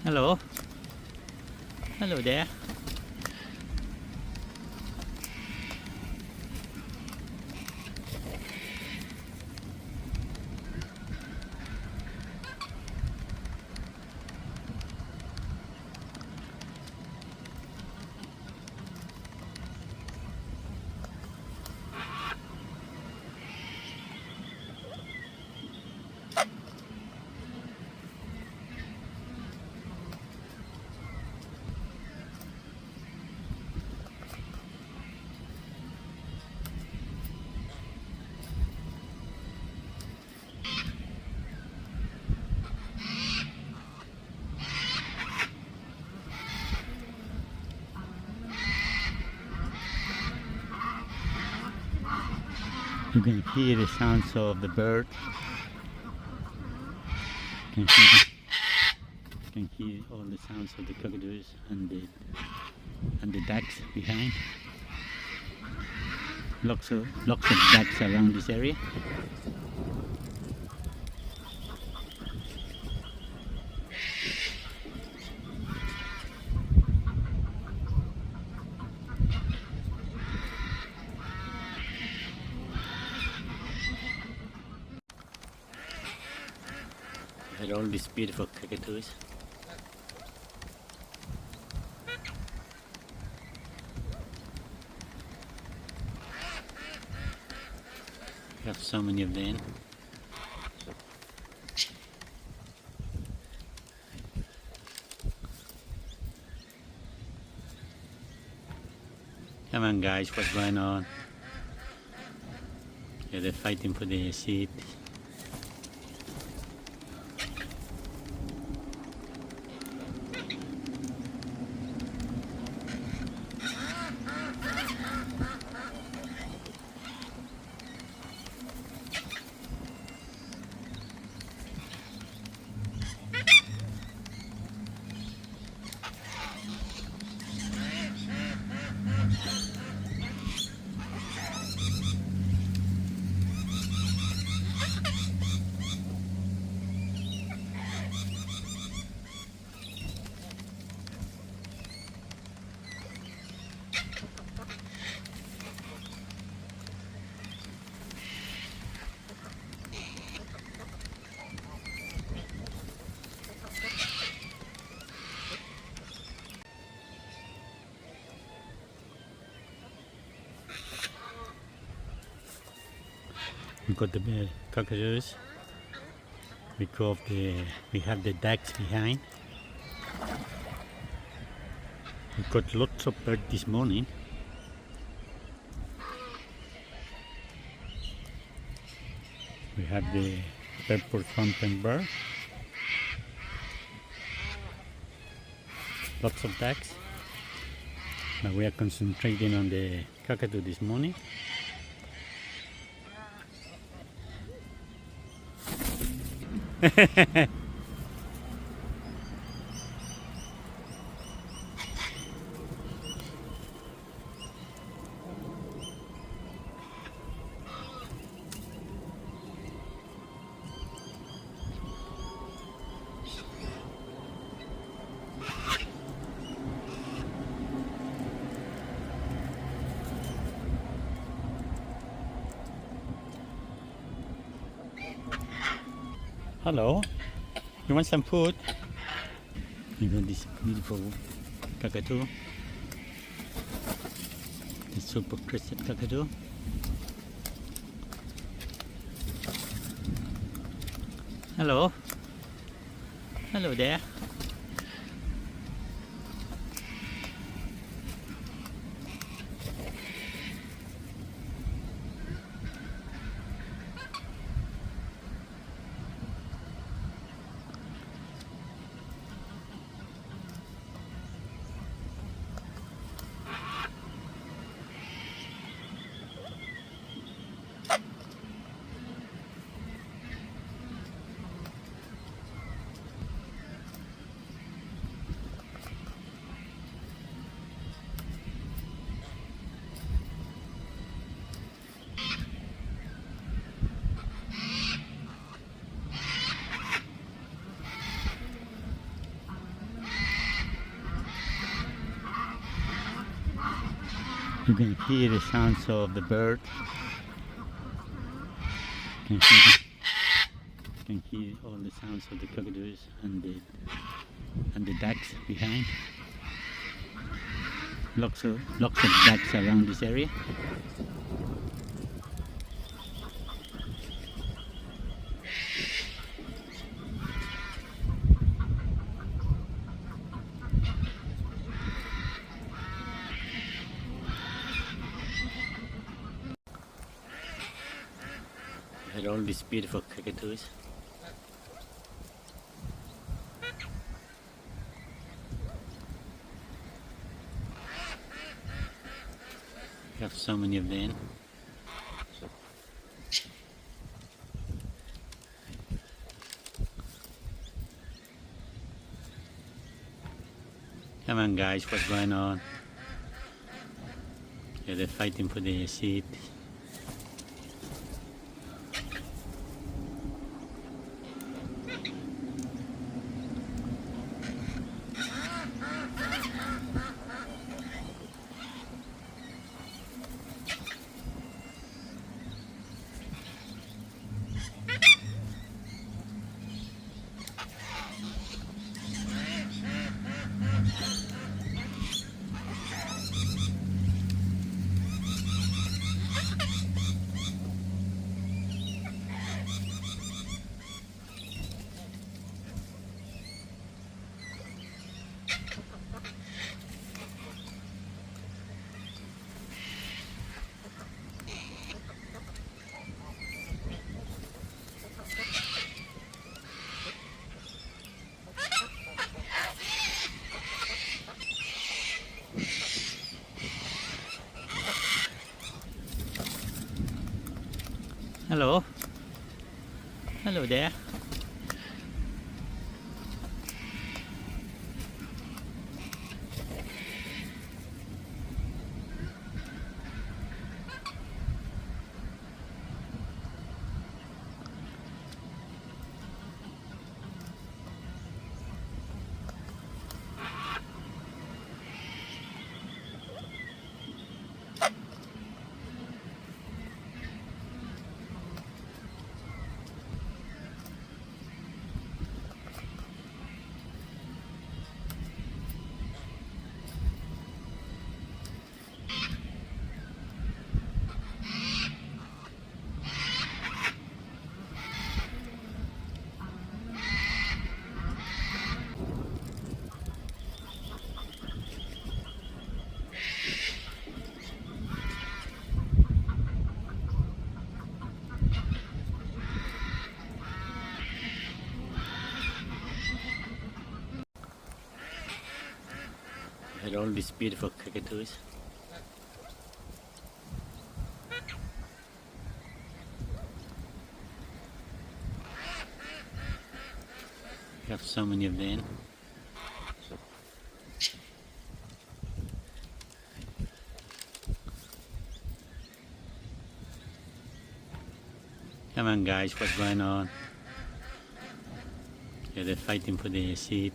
Hello. Hello there. You can hear the sounds of the bird. You can hear all the sounds of the cockatoos and the ducks behind. Lots of ducks around this area. And all these beautiful cockatoos. We have so many of them. Come on guys, what's going on? Yeah, they're fighting for the seat. We got the cockatoos. We have the ducks behind. We got lots of birds this morning. We have the purple fountain bird. Lots of ducks. But we are concentrating on the cockatoo this morning. Hello, you want some food? You got this beautiful cockatoo, the super crested cockatoo. Hello, hello there. You can hear the sounds of the bird. You can hear all the sounds of the cockatoos and the ducks behind. Lots of ducks around this area. Had all these beautiful cockatoos. We have so many of them. Come on guys, what's going on? Yeah, they're fighting for the seat. Hello. Hello there. Had all these beautiful cockatoos. We have so many of them. Come on guys, what's going on? Yeah, they're fighting for the seat.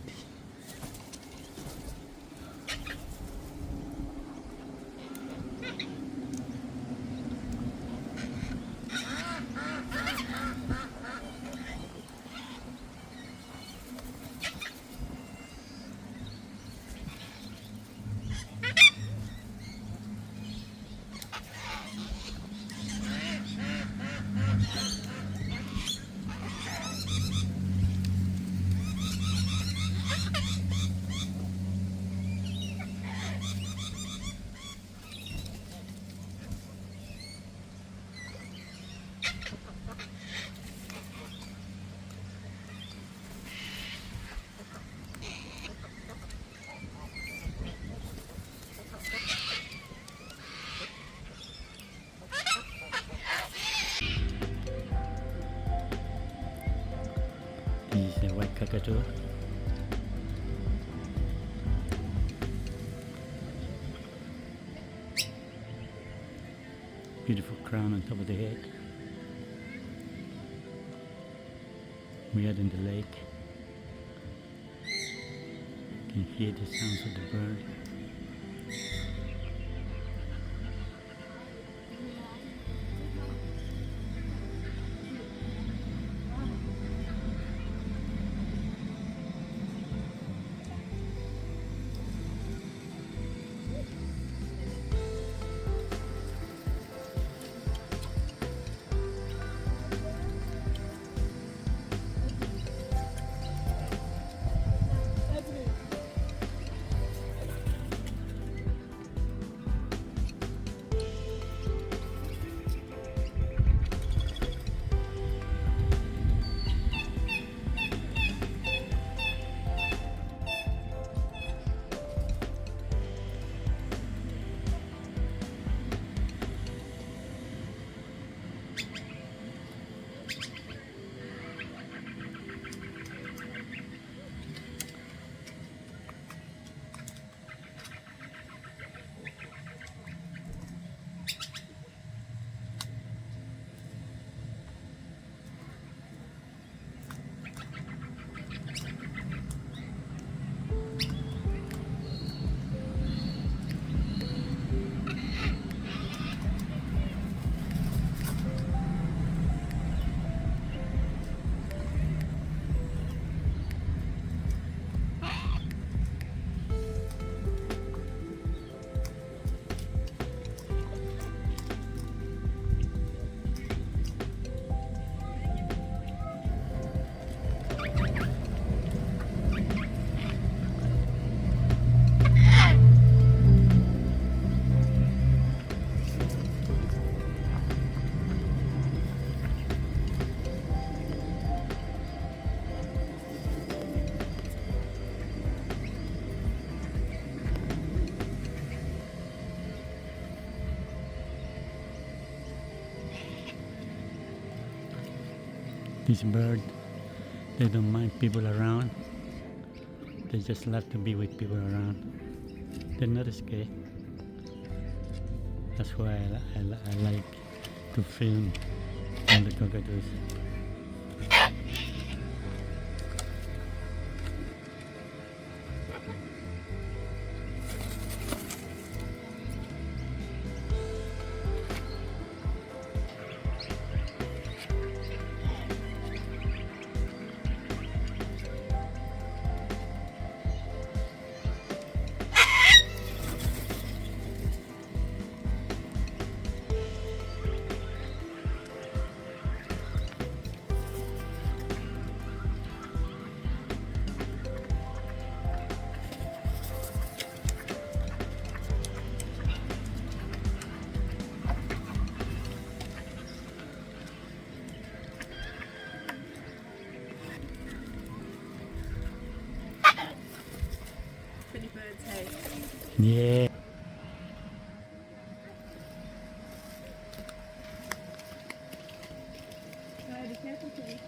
This is a white cockatoo. Beautiful crown on top of the head. We are in the lake. You can hear the sounds of the bird. This bird, they don't mind people around. They just love to be with people around. They're not scared. That's why I like to film on the cockatoos. Pretty birds, hey? Yeah. No, be careful, please.